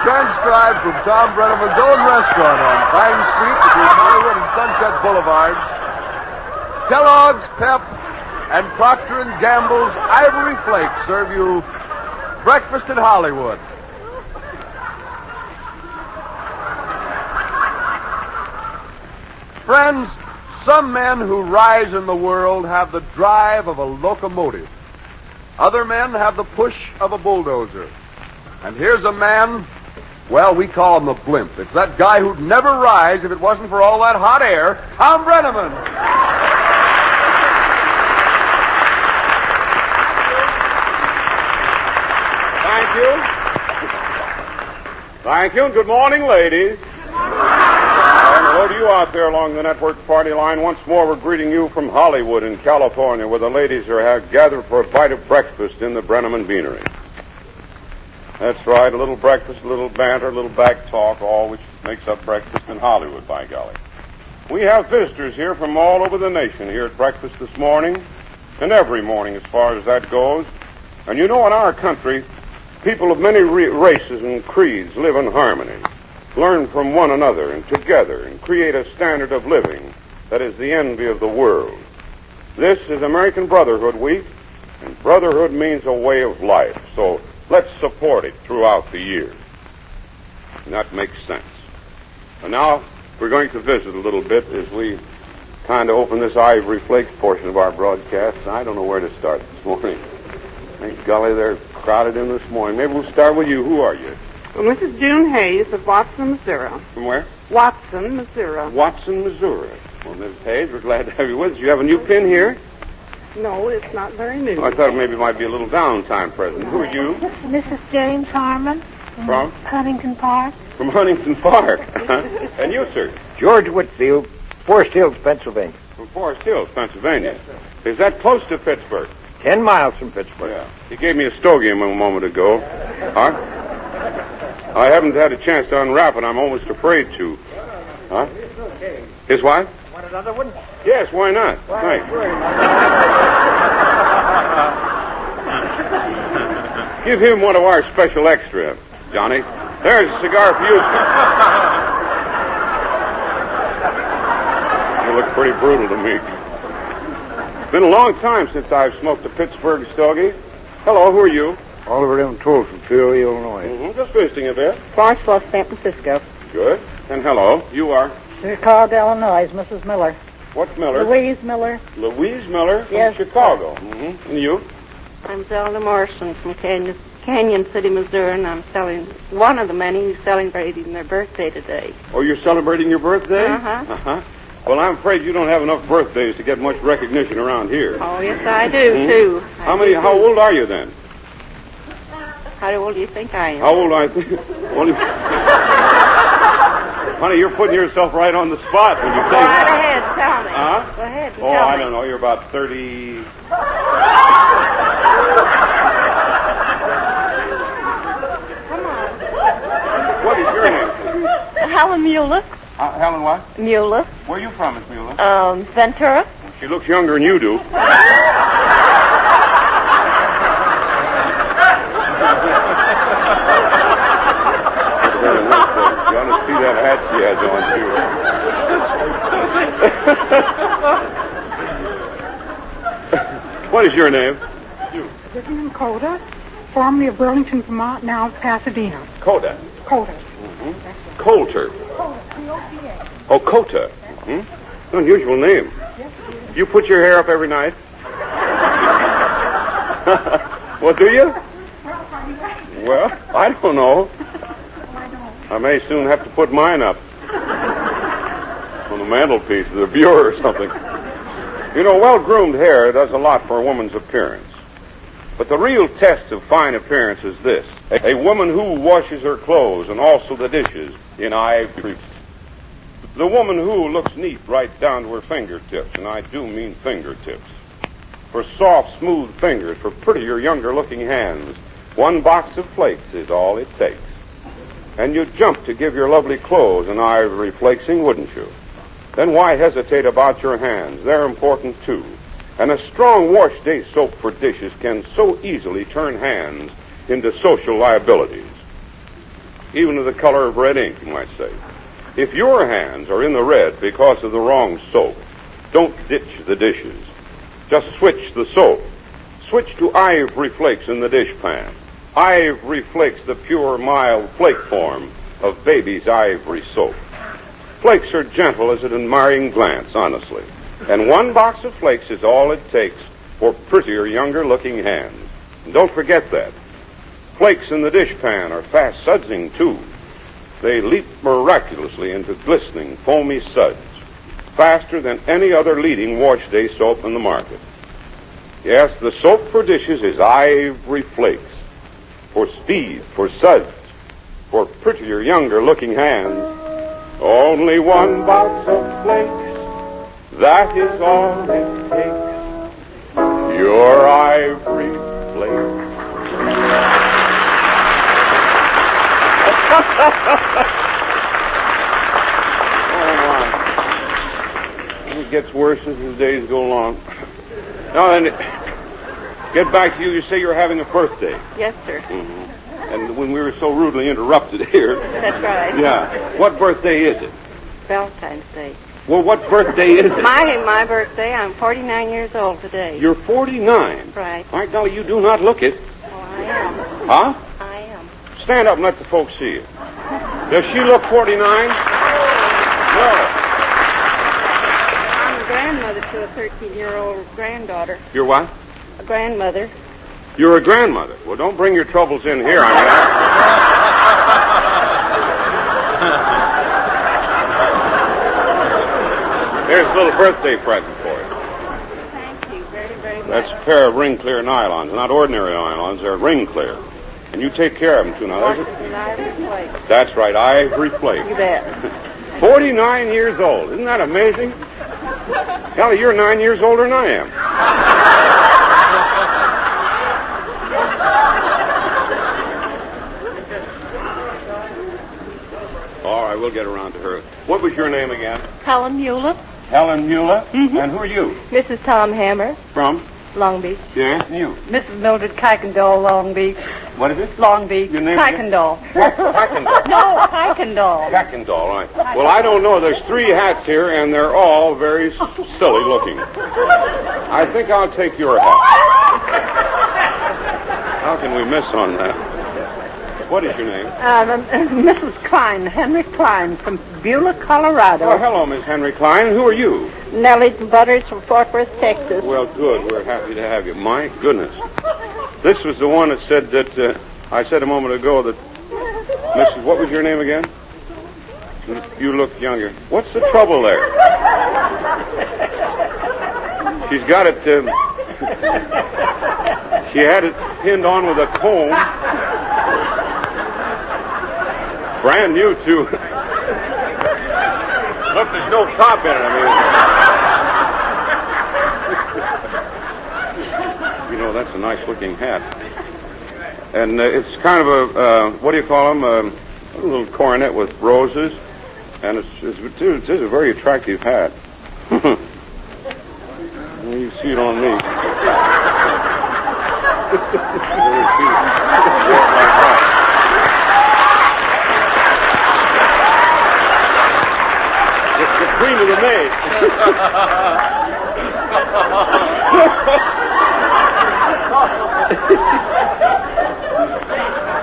transcribed from Tom Brenneman's own restaurant on Vine Street between Hollywood and Sunset Boulevards, Kellogg's, Pep, and Procter & Gamble's Ivory Flakes serve you breakfast in Hollywood. Friends, some men who rise in the world have the drive of a locomotive. Other men have the push of a bulldozer. And here's a man, well, we call him the blimp. It's that guy who'd never rise if it wasn't for all that hot air, Tom Brenneman. Thank you, and good morning, ladies. And hello to you out there along the network party line. Once more, we're greeting you from Hollywood in California, where the ladies are gathered for a bite of breakfast in the Brenneman Beanery. That's right, a little breakfast, a little banter, a little back talk, all which makes up breakfast in Hollywood, by golly. We have visitors here from all over the nation here at breakfast this morning, and every morning as far as that goes. And you know, in our country, people of many races and creeds live in harmony, learn from one another and together, and create a standard of living that is the envy of the world. This is American Brotherhood Week, and brotherhood means a way of life, so let's support it throughout the year. And that makes sense. And now we're going to visit a little bit as we kind of open this Ivory Flakes portion of our broadcast, and I don't know where to start this morning. Thank golly, they're crowded in this morning. Maybe we'll start with you. Who are you? Well, Mrs. June Hayes of Watson, Missouri. From where? Watson, Missouri. Watson, Missouri. Well, Mrs. Hayes, we're glad to have you with us. You have a new pin here? No, it's not very new. Oh, I thought maybe it might be a little Valentine present. Who are you? Mrs. James Harmon. From? Huntington Park. From Huntington Park. And you, sir? George Whitfield, Forest Hills, Pennsylvania. From Forest Hills, Pennsylvania. Yes, sir. Is that close to Pittsburgh? 10 miles from Pittsburgh. Yeah. He gave me a stogie a moment ago. Huh? I haven't had a chance to unwrap it. I'm almost afraid to. Huh? His wife? Want another one? Yes, why not? Thanks. Give him one of our special extra, Johnny. There's a cigar for you, sir. You look pretty brutal to me. It's been a long time since I've smoked a Pittsburgh stogie. Hello, who are you? Oliver M. Toll from Peoria, Illinois. Just visiting a bit. Florence Lost, San Francisco. Good. And hello, you are? Chicago, Illinois, Mrs. Miller. What's Miller? Louise Miller. Louise Miller from Yes. Chicago. And you? I'm Zelda Morrison from Canyon City, Missouri, and I'm one of the many who's celebrating their birthday today. Oh, you're celebrating your birthday? Uh-huh. Uh-huh. Well, I'm afraid you don't have enough birthdays to get much recognition around here. Oh, yes, I do, too. How old are you then? How old do you think I am? How old I think? Honey, you're putting yourself right on the spot when you say Go right that. ahead, tell me. Huh? Go ahead and Oh, tell I me. don't know. You're about 30... Come on. What is your name? Helen Mueller. Helen what? Mueller. Where are you from, Miss Mueller? Ventura. She looks younger than you do. You ought to see that hat she has on, too. What is your name? Vivian Coda, formerly of Burlington, Vermont, now Pasadena. Coda. Coda. Coulter. C-O-T-A. Oh, Cota. Unusual name. You put your hair up every night? Well, do you? Well, I don't know. I may soon have to put mine up on the mantelpiece, the bureau or something. You know, well-groomed hair does a lot for a woman's appearance. But the real test of fine appearance is this. A woman who washes her clothes and also the dishes in ivory. The woman who looks neat right down to her fingertips, and I do mean fingertips. For soft, smooth fingers, for prettier, younger-looking hands, one box of flakes is all it takes. And you'd jump to give your lovely clothes an ivory flakesing, wouldn't you? Then why hesitate about your hands? They're important, too. And a strong wash day soap for dishes can so easily turn hands into social liabilities. even to the color of red ink, you might say. If your hands are in the red because of the wrong soap, don't ditch the dishes. Just switch the soap. Switch to Ivory flakes in the dishpan. Ivory flakes, the pure, mild flake form of baby's ivory soap. Flakes are gentle as an admiring glance, honestly. And one box of flakes is all it takes for prettier, younger-looking hands. And don't forget that. Flakes in the dishpan are fast sudsing, too. They leap miraculously into glistening, foamy suds, faster than any other leading wash day soap in the market. Yes, the soap for dishes is Ivory flakes. For speed, for suds, for prettier, younger-looking hands. Only one box of flakes, that is all it takes. Your Ivory flakes. Oh, my. It gets worse as the days go along. Now then, get back to you. You say you're having a birthday. Yes, sir. Mm-hmm. And when we were so rudely interrupted here. That's right. Yeah. What birthday is it? Valentine's Day. Well, what birthday is it? My birthday. I'm 49 years old today. You're 49. Right. My golly, you do not look it. Oh, I am. Huh? I am. Stand up and let the folks see you. Does she look 49? No. I'm a grandmother to a 13-year-old granddaughter. You're what? A grandmother. You're a grandmother. Well, don't bring your troubles in here. Here's a little birthday present for you. Thank you very, very much. That's a pair of ring-clear nylons. Not ordinary nylons. They're ring-clear. And you take care of them, too. Now, Ivory flakes. That's right, Ivory flakes. You bet. 49 years old. Isn't that amazing? Golly, you're 9 years older than I am. All right, we'll get around to her. What was your name again? Helen Mueller. Helen Mueller. Mm-hmm. And who are you? Mrs. Tom Hammer. From? Long Beach. Yes, and you. Mrs. Mildred Kuykendall, Long Beach. What is it? Long Beach. Your name Kuykendall. Kuykendall. No, Kuykendall. Kuykendall, right. Well, I don't know. There's 3 hats here, and they're all very silly looking. I think I'll take your hat. How can we miss on that? What is your name? Mrs. Klein, Henry Klein from Beulah, Colorado. Oh, hello, Miss Henry Klein. Who are you? Nellie Butters from Fort Worth, Texas. Well, good. We're happy to have you. My goodness. This was the one that said that, I said a moment ago that, Mrs., what was your name again? You look younger. What's the trouble there? She's got it, she had it pinned on with a comb. Brand new, too. Look, there's no top in it. You know, that's a nice-looking hat. And it's kind of a, what do you call them? A little coronet with roses. And it is a very attractive hat. Well, you see it on me. It's the cream of the maid.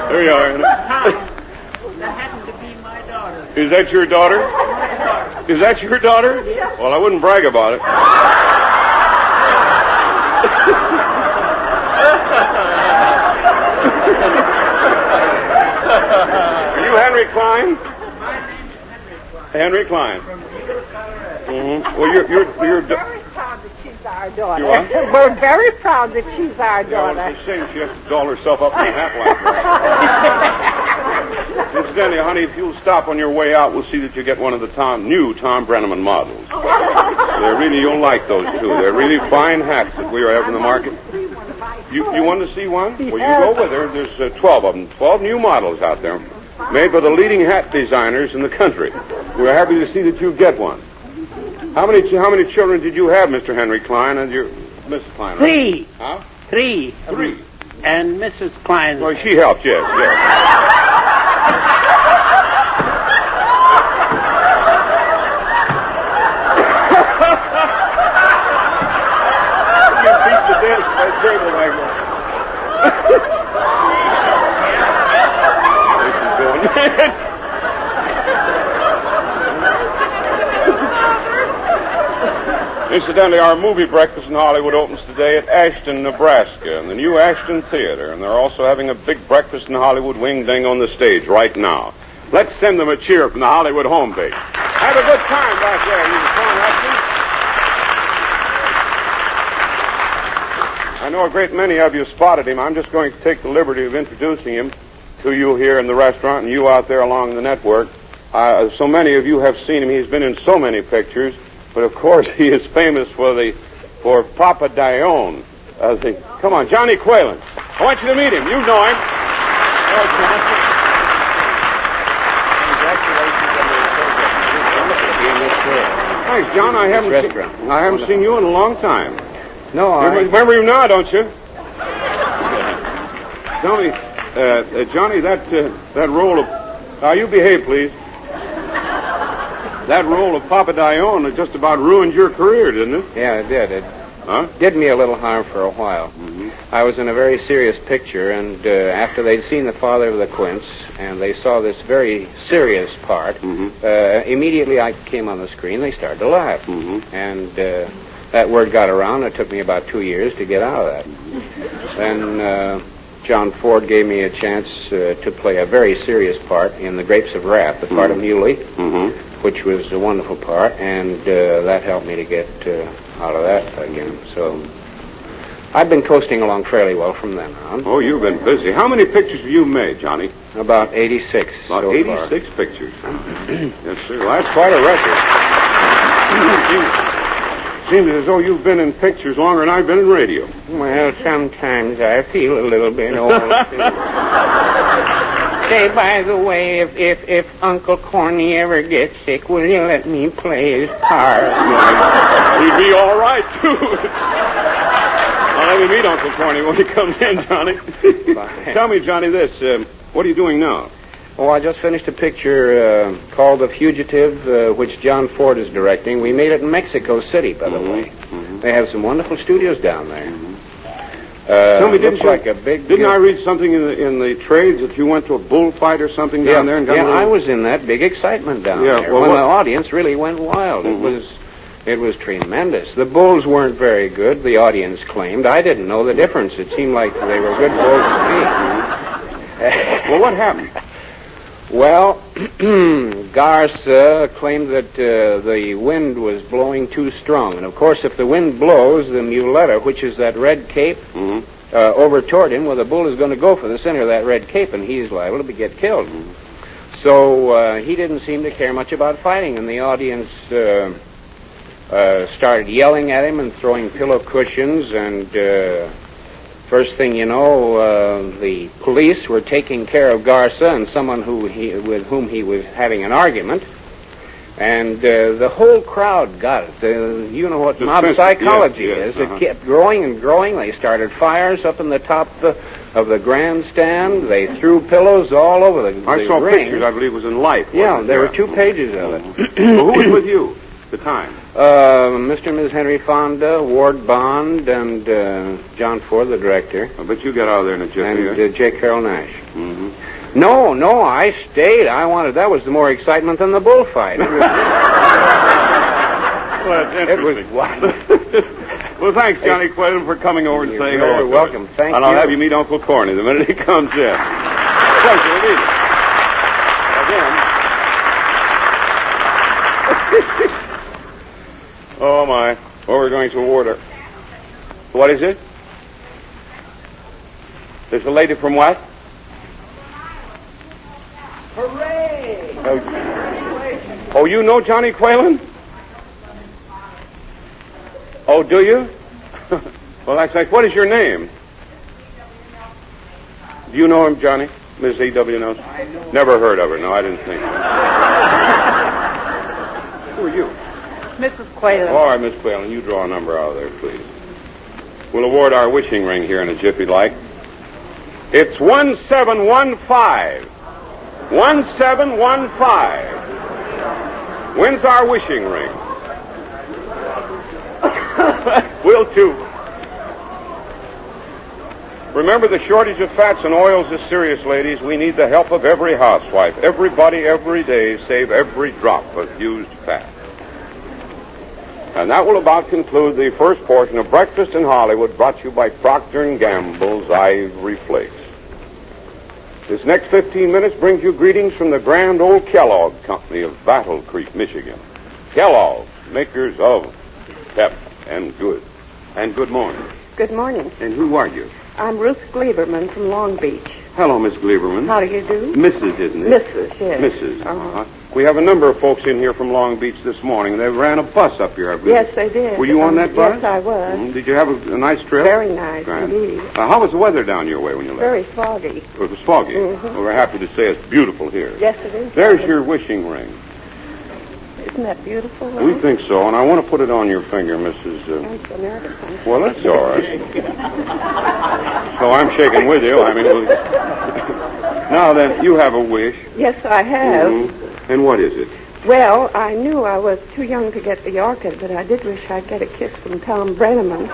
There you are. That happened to be my daughter. Is that your daughter? Is that your daughter? Yes. Well, I wouldn't brag about it. Are you Henry Klein? My name's Henry Henry Klein. Klein. From Beulah, Colorado. Mm-hmm. Well, you're We're very proud that she's our daughter. You are? We're very proud that she's our Yeah, daughter. it's a shame she has to doll herself up in a hat like that. Incidentally, honey, if you'll stop on your way out, we'll see that you get one of the new Tom Brenneman models. You'll like those, too. They're really fine hats that we have in the market. You want to see one? Well, you go with her. There's 12 of them. 12 new models out there, made by the leading hat designers in the country. We're happy to see that you get one. How many children did you have, Mr. Henry Klein, and your Mrs. Klein? Right? 3. Huh? 3. 3. And Mrs. Klein. Well, she helped, yes. table back there. Incidentally, our movie breakfast in Hollywood opens today at Ashton, Nebraska, in the new Ashton Theater, and they're also having a big breakfast in Hollywood wing-ding on the stage right now. Let's send them a cheer from the Hollywood homepage. Have a good time back there, you Ashton. I know a great many of you spotted him. I'm just going to take the liberty of introducing him to you here in the restaurant and you out there along the network. So many of you have seen him. He's been in so many pictures. But, of course, he is famous for Papa Dione. Come on, Johnny Quail. I want you to meet him. You know him. Thanks, John. I haven't seen you in a long time. No, You remember him now, don't you? Tell me, Johnny, that role of... Now, you behave, please. That role of Papa Dione just about ruined your career, didn't it? Yeah, it did. It Huh? did me a little harm for a while. Mm-hmm. I was in a very serious picture, and after they'd seen The Father of the Quince, and they saw this very serious part, immediately I came on the screen, they started to laugh. And that word got around. It took me about 2 years to get out of that. Then John Ford gave me a chance to play a very serious part in The Grapes of Wrath, the part of Muley, which was a wonderful part, and that helped me to get out of that again. So I've been coasting along fairly well from then on. Oh, you've been busy. How many pictures have you made, Johnny? About 86 About so 86 far. pictures. Yes, sir. Well, that's quite a record. Seems as though you've been in pictures longer than I've been in radio. Well, sometimes I feel a little bit old. Say, by the way, if Uncle Corny ever gets sick, will you let me play his part? He'd be all right, too. I'll let me meet Uncle Corny when he comes in, Johnny. Tell me, Johnny, this. What are you doing now? Oh, I just finished a picture called The Fugitive, which John Ford is directing. We made it in Mexico City, by the way. They have some wonderful studios down there. Tell me, looks like a big... Didn't I read something in the trades that you went to a bullfight or something down there? And got a little... I was in that big excitement down there. Well, when the audience really went wild. It was tremendous. The bulls weren't very good, the audience claimed. I didn't know the difference. It seemed like they were good bulls to me. Well, what happened? Well, Garza claimed that the wind was blowing too strong. And, of course, if the wind blows, the muleta, which is that red cape, over toward him, well, the bull is going to go for the center of that red cape, and he's liable to get killed. So he didn't seem to care much about fighting, and the audience started yelling at him and throwing pillow cushions, and first thing you know, the police were taking care of Garza and someone with whom he was having an argument. And the whole crowd got it. You know what mob psychology is. It kept growing and growing. They started fires up in the top of the grandstand. They threw pillows all over the I saw ring. pictures, I believe it was in Life. Yeah, there were 2 pages of it. Well, who was with you at the time? Mr. and Ms. Henry Fonda, Ward Bond, and John Ford, the director. I bet you got out of there in a jiffy. And J. Carroll Nash. No, I stayed. That was more excitement than the bullfight. Well, that's interesting. It was wild. Well, thanks, Johnny Quail, for coming over and saying hello. You're welcome. Thank you. And I'll have you meet Uncle Corny the minute he comes in. Pleasure to meet you. Again. Oh, my. Well, we're going to award her. What is it? There's a lady from what? Hooray! Oh, you know Johnny Quail? Oh, do you? Well, that's like, what is your name? Do you know him, Johnny? Miss E.W. knows? Never heard of her. No, I didn't think so. Who are you? Mrs. Quail. All right, Miss Quail, you draw a number out of there, please. We'll award our wishing ring here in a jiffy like. It's 1715. 1715. Wins our wishing ring. Will too. Remember, the shortage of fats and oils is serious, ladies. We need the help of every housewife. Everybody, every day, save every drop of used fat. And that will about conclude the first portion of Breakfast in Hollywood, brought to you by Procter & Gamble's Ivory Flakes. This next 15 minutes brings you greetings from the grand old Kellogg Company of Battle Creek, Michigan. Kellogg, makers of Pep and Good. And good morning. Good morning. And who are you? I'm Ruth Gleberman from Long Beach. Hello, Miss Gleberman. How do you do? Mrs., isn't it? Mrs., yes. Mrs. Uh-huh. We have a number of folks in here from Long Beach this morning. They ran a bus up here, I believe. Yes, they did. Were you on that bus? Yes, I was. Did you have a nice trip? Very nice, Grand. indeed. How was the weather down your way when you left? Very foggy. It was foggy. Mm-hmm. Well, we're happy to say it's beautiful here. Yes, it is. There's your wishing ring. Isn't that beautiful? We think so, and I want to put it on your finger, Mrs. I'm so nervous. Well, that's all right. So I'm shaking with you. I mean, now then, you have a wish. Yes, I have. Mm-hmm. And what is it? Well, I knew I was too young to get the orchid, but I did wish I'd get a kiss from Tom Brenneman.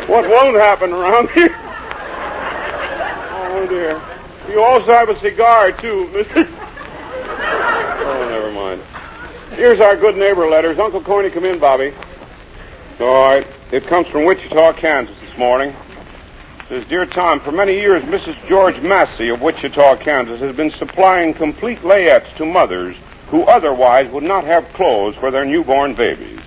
What won't happen around here? Oh, dear. You also have a cigar, too, Mr. Oh, never mind. Here's our good neighbor letters. Uncle Corny, come in, Bobby. All right. It comes from Wichita, Kansas this morning. It says, Dear Tom, for many years, Mrs. George Massey of Wichita, Kansas, has been supplying complete layettes to mothers who otherwise would not have clothes for their newborn babies.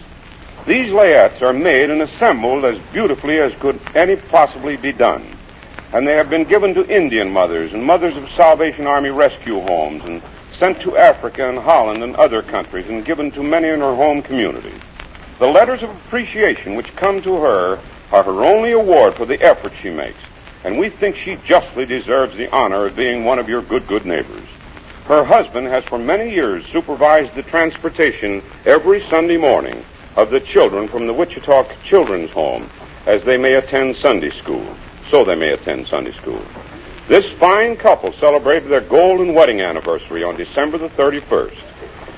These layettes are made and assembled as beautifully as could any possibly be done. And they have been given to Indian mothers and mothers of Salvation Army rescue homes and sent to Africa and Holland and other countries and given to many in her home community. The letters of appreciation which come to her are her only award for the effort she makes, and we think she justly deserves the honor of being one of your good neighbors. Her husband has for many years supervised the transportation every Sunday morning of the children from the Wichita Children's Home as they may attend Sunday school. So they may attend Sunday school. This fine couple celebrated their golden wedding anniversary on December the 31st,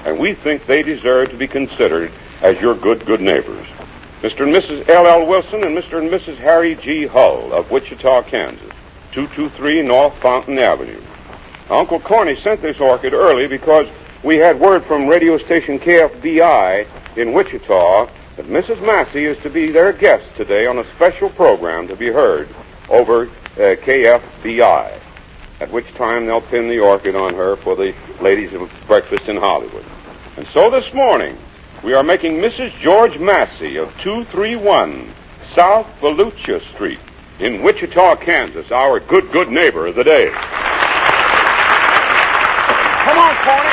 and we think they deserve to be considered as your good neighbors. Mr. and Mrs. L.L. Wilson and Mr. and Mrs. Harry G. Hull of Wichita, Kansas, 223 North Fountain Avenue. Uncle Corny sent this orchid early because we had word from radio station KFBI in Wichita that Mrs. Massey is to be their guest today on a special program to be heard over KFBI, at which time they'll pin the orchid on her for the ladies of Breakfast in Hollywood. And so this morning, we are making Mrs. George Massey of 231 South Volusia Street in Wichita, Kansas, our good neighbor of the day. Come on, Corny.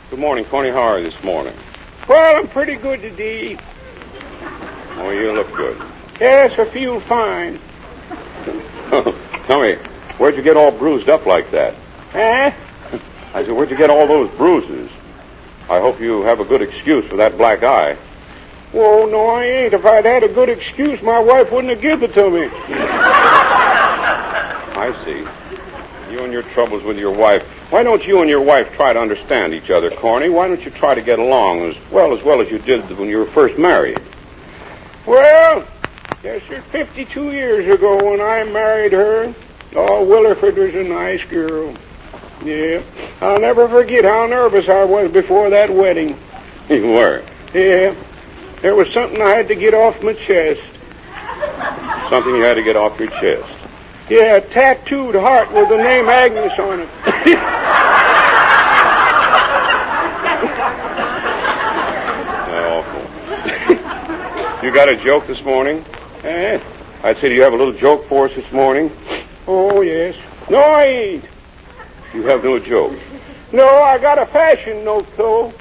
Good morning, Corny. How are you this morning? Well, I'm pretty good today. Oh, you look good. Yes, I feel fine. Tell me, where'd you get all bruised up like that? Huh? I said, where'd you get all those bruises? I hope you have a good excuse for that black eye. Whoa, no, I ain't. If I'd had a good excuse, my wife wouldn't have given it to me. I see. You and your troubles with your wife. Why don't you and your wife try to understand each other, Corny? Why don't you try to get along as well as you did when you were first married? Well, yes, sir, 52 years ago when I married her. Oh, Williford was a nice girl. Yeah, I'll never forget how nervous I was before that wedding. You were? Yeah, there was something I had to get off my chest. Something you had to get off your chest? Yeah, a tattooed heart with the name Agnes on it. Oh. You got a joke this morning? Eh? I'd say, do you have a little joke for us this morning? Oh, yes. No, I ain't. You have no joke? No, I got a fashion note, though.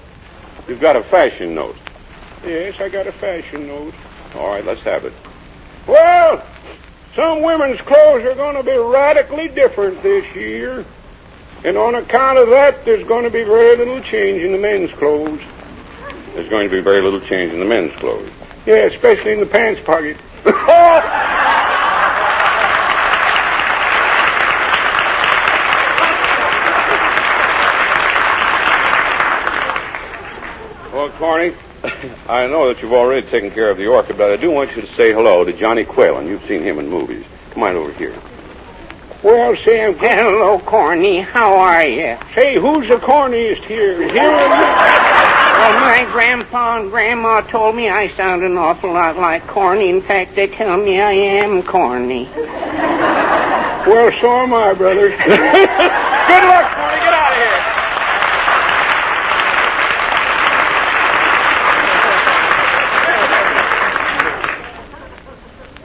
You've got a fashion note? Yes, I got a fashion note. All right, let's have it. Well, some women's clothes are going to be radically different this year. And on account of that, there's going to be very little change in the men's clothes. There's going to be very little change in the men's clothes. Yeah, especially in the pants pocket. Well, Corny, I know that you've already taken care of the orchid, but I do want you to say hello to Johnny Quail, and you've seen him in movies. Come on over here. Well, Sam, Hello, Corny. How are you? say, who's the corniest here? Is here Well, my grandpa and grandma told me I sound an awful lot like Corny. In fact, they tell me I am corny. Well, so am I, brother. Good luck, Corny. Get out of here.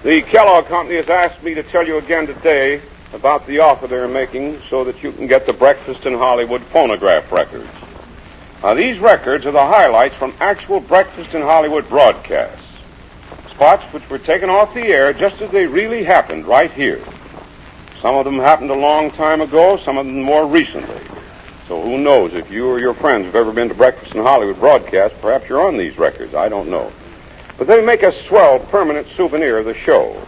The Kellogg Company has asked me to tell you again today about the offer they're making so that you can get the Breakfast in Hollywood phonograph records. Now, these records are the highlights from actual Breakfast in Hollywood broadcasts. Spots which were taken off the air just as they really happened right here. Some of them happened a long time ago, some of them more recently. So who knows, if you or your friends have ever been to Breakfast in Hollywood broadcasts, perhaps you're on these records. I don't know. But they make a swell permanent souvenir of the show.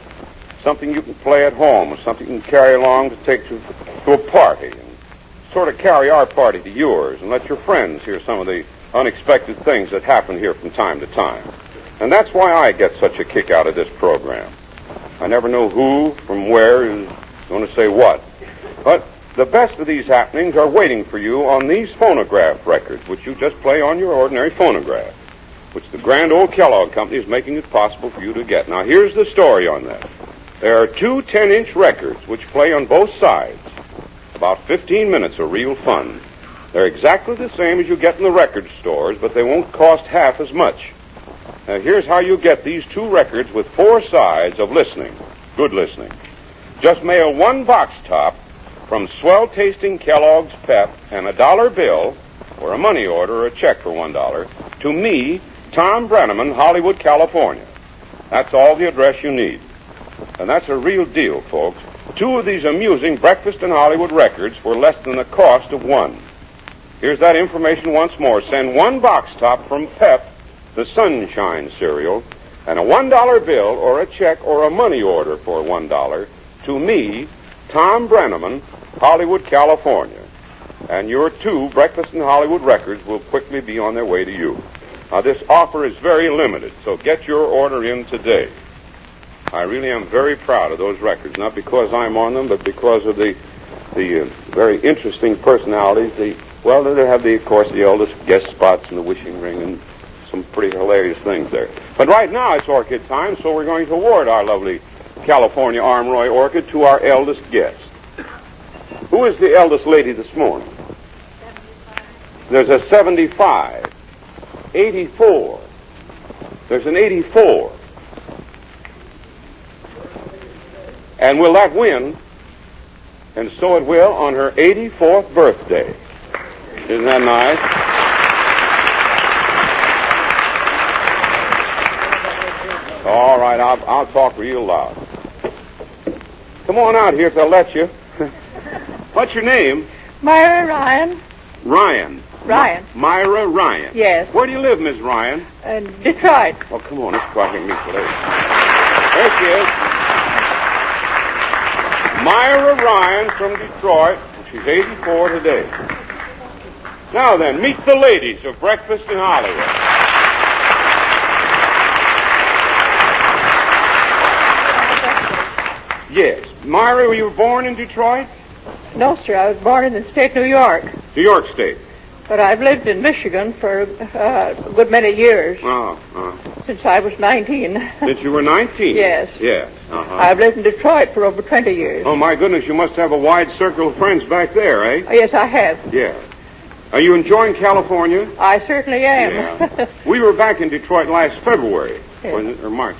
Something you can play at home, something you can carry along to take to a party, and sort of carry our party to yours, and let your friends hear some of the unexpected things that happen here from time to time. And that's why I get such a kick out of this program. I never know who from where is going to say what. But the best of these happenings are waiting for you on these phonograph records, which you just play on your ordinary phonograph, which the grand old Kellogg Company is making it possible for you to get. Now, here's the story on that. There are two 10-inch records which play on both sides. About 15 minutes of real fun. They're exactly the same as you get in the record stores, but they won't cost half as much. Now, here's how you get these two records with 4 sides of listening. Good listening. Just mail 1 box top from swell-tasting Kellogg's Pep and a $1 bill, or a money order or a check for $1, to me, Tom Brenneman, Hollywood, California. That's all the address you need. And that's a real deal, folks. 2 of these amusing Breakfast in Hollywood records for less than the cost of 1. Here's that information once more. Send 1 box top from Pep, the Sunshine cereal, and a $1 bill or a check or a money order for $1 to me, Tom Brenneman, Hollywood, California. And your 2 Breakfast in Hollywood records will quickly be on their way to you. Now, this offer is very limited, so get your order in today. I really am very proud of those records, not because I'm on them, but because of the very interesting personalities. They have, of course, the Eldest guest spots and the wishing ring and some pretty hilarious things there. But right now it's orchid time, so we're going to award our lovely California Armroy orchid to our eldest guest. Who is the eldest lady this morning? 75. There's a 75. 84. There's an 84. And will that win? And so it will on her 84th birthday. Isn't that nice? All right, I'll talk real loud. Come on out here if they'll let you. What's your name? Myra Ryan. Ryan. Ryan. Myra Ryan. Yes. Where do you live, Miss Ryan? Detroit. Oh, come on, let's try to meet you later. There she is. Myra Ryan from Detroit. She's 84 today. Now then, meet the ladies of Breakfast in Hollywood. Yes. Myra, were you born in Detroit? No, sir. I was born in the state of New York. New York State. But I've lived in Michigan for a good many years. Since I was 19. Since you were 19? Yes. Yes. I've lived in Detroit for over 20 years. Oh, my goodness, you must have a wide circle of friends back there, eh? Oh, yes, I have. Yeah. Are you enjoying California? I certainly am. Yeah. We were back in Detroit last February. Yes. Or March.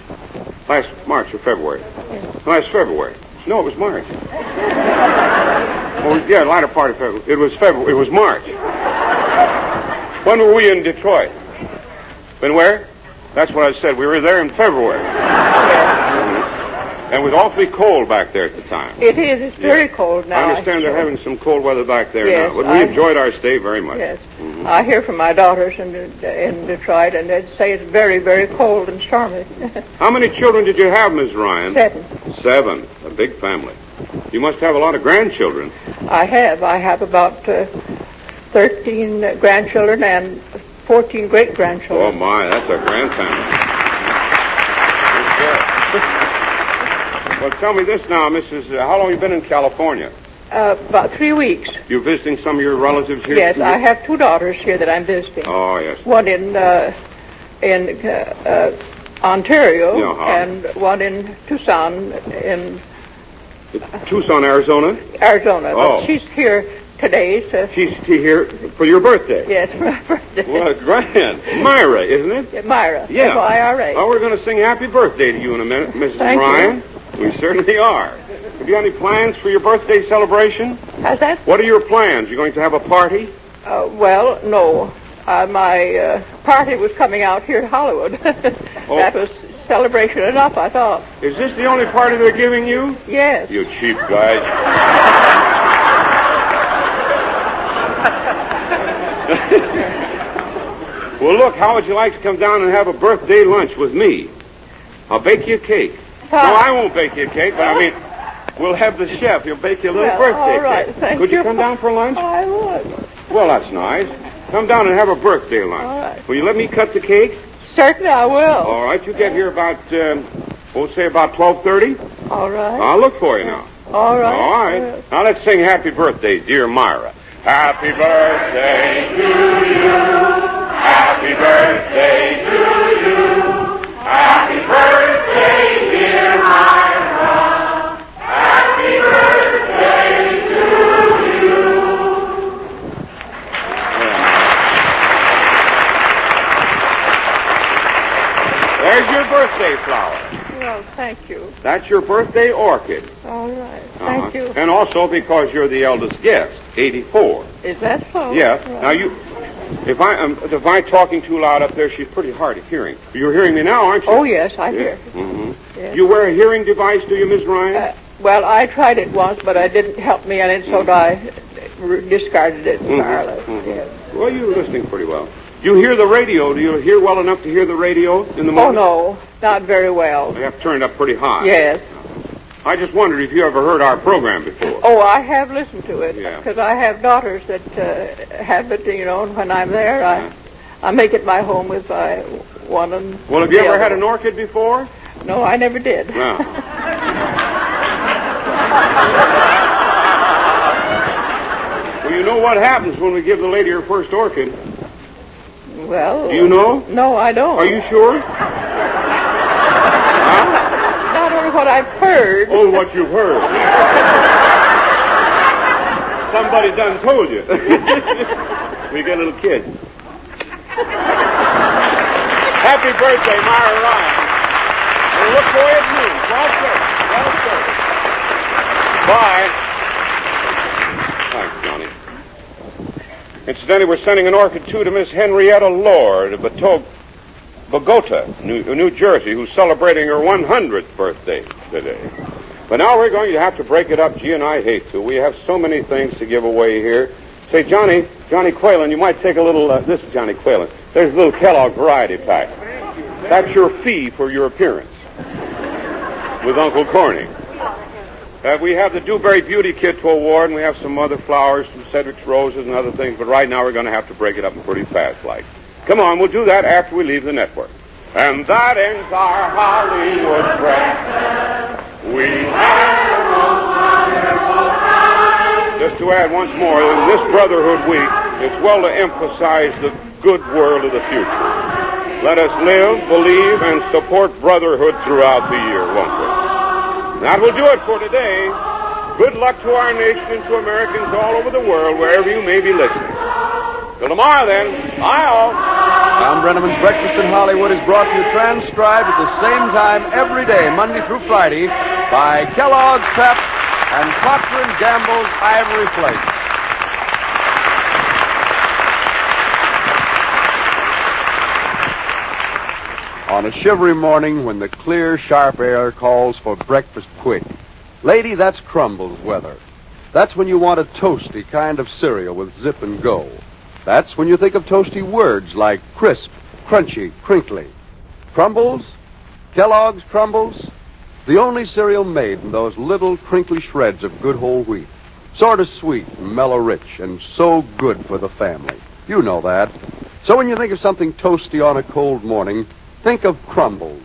Last March or February. Yes. Last February. No, it was March. Oh, yeah, latter part of February. It was February. It was March. When were we in Detroit? Been where? That's what I said. We were there in February. And it was awfully cold back there at the time. It is. It's very cold now. I understand they're having some cold weather back there Yes, now. But we enjoyed our stay very much. Yes. I hear from my daughters in Detroit, and they say it's very, very cold and stormy. How many children did you have, Miss Ryan? 7. 7. A big family. You must have a lot of grandchildren. I have about 13 grandchildren and 14 great-grandchildren. Oh, my. That's a grand family. Well, tell me this now, Mrs. How long have you been in California? About 3 weeks. You visiting some of your relatives here? Yes, I have 2 daughters here that I'm visiting. Oh, yes. One in Ontario and one in Tucson, Arizona? Arizona. Oh. But she's here today. So She's here for your birthday? yes, for my birthday. Well, grand. Myra, isn't it? Yeah, Myra. Yeah. M-I-R-A. Oh, we're going to sing happy birthday to you in a minute, Mrs. Thank Ryan. We certainly are. Have you got any plans for your birthday celebration? How's that? What are your plans? You going to have a party? Well, no. My party was coming out here in Hollywood. That was celebration enough, I thought. Is this the only party they're giving you? Yes. You cheap guys. Well, look, how would you like to come down and have a birthday lunch with me? I'll bake you a cake. No, I won't bake you a cake, but I mean, we'll have the chef. He'll bake you a little birthday all right, cake. thank Could you you. come down for lunch? I would. Well, that's nice. Come down and have a birthday lunch. All right. Will you let me cut the cake? Certainly I will. All right, you get here about, we'll say about 12:30. All right. I'll look for you now. All right. All right. Now let's sing happy birthday, dear Myra. Happy birthday to you. Happy birthday to you. Happy birthday, dear Myra. Happy birthday to you. There's your birthday flower. Well, thank you. That's your birthday orchid. All right. Thank you. And also because you're the eldest guest, 84. Is that so? Yeah. Right. Now if I'm talking too loud up there, she's pretty hard of hearing. You're hearing me now, aren't you? Oh, yes, I hear. Mm-hmm. Yes. You wear a hearing device, do you, Miss Ryan? Well, I tried it once, but it didn't help me, and so I discarded it entirely. Yes. Well, you're listening pretty well. You hear the radio. Do you hear well enough to hear the radio in the Oh, morning? no, not very well. They have turned up pretty high. Yes. I just wondered if you ever heard our program before. Oh, I have listened to it Yeah. because I have daughters that have it, and when I'm there, I make it my home with one and Well, have you the ever other. had an orchid before? No, I never did. No. Well, you know what happens when we give the lady her first orchid. Well, Do you know? No, I don't. Are you sure? Not only what I've heard. Oh, what you've heard. Somebody done told you. We got little kids. Happy birthday, Myra Ryan. We'll look for you at noon. 12:30. Bye. Thanks, Johnny. Incidentally, we're sending an orchid, too, to Miss Henrietta Lord of Bogota, New Jersey, who's celebrating her 100th birthday today. But now we're going to have to break it up. Gee, and I hate to. We have so many things to give away here. Say, Johnny Quail, you might take a little, this is Johnny Quail. There's a little Kellogg variety pack. That's your fee for your appearance with Uncle Corny. We have the Dewberry Beauty Kit to award, and we have some other flowers, some Cedric's roses and other things, but right now we're going to have to break it up pretty fast, like. Come on, we'll do that after we leave the network. And that ends our Hollywood breakfast. We had a wonderful time. Just to add once more, in this Brotherhood Week, it's well to emphasize the good world of the future. Let us live, believe, and support brotherhood throughout the year, won't we? That will do it for today. Good luck to our nation and to Americans all over the world, wherever you may be listening. Till tomorrow, then. Bye, all. Tom Brenneman's Breakfast in Hollywood is brought to you transcribed at the same time every day, Monday through Friday, by Kellogg, Pep, and Procter & Gamble's Ivory Flakes. On a shivery morning when the clear, sharp air calls for breakfast quick. Lady, that's crumbles weather. That's when you want a toasty kind of cereal with zip and go. That's when you think of toasty words like crisp, crunchy, crinkly. Crumbles? Kellogg's Crumbles? The only cereal made in those little crinkly shreds of good whole wheat. Sort of sweet and mellow rich and so good for the family. You know that. So when you think of something toasty on a cold morning, think of Crumbles.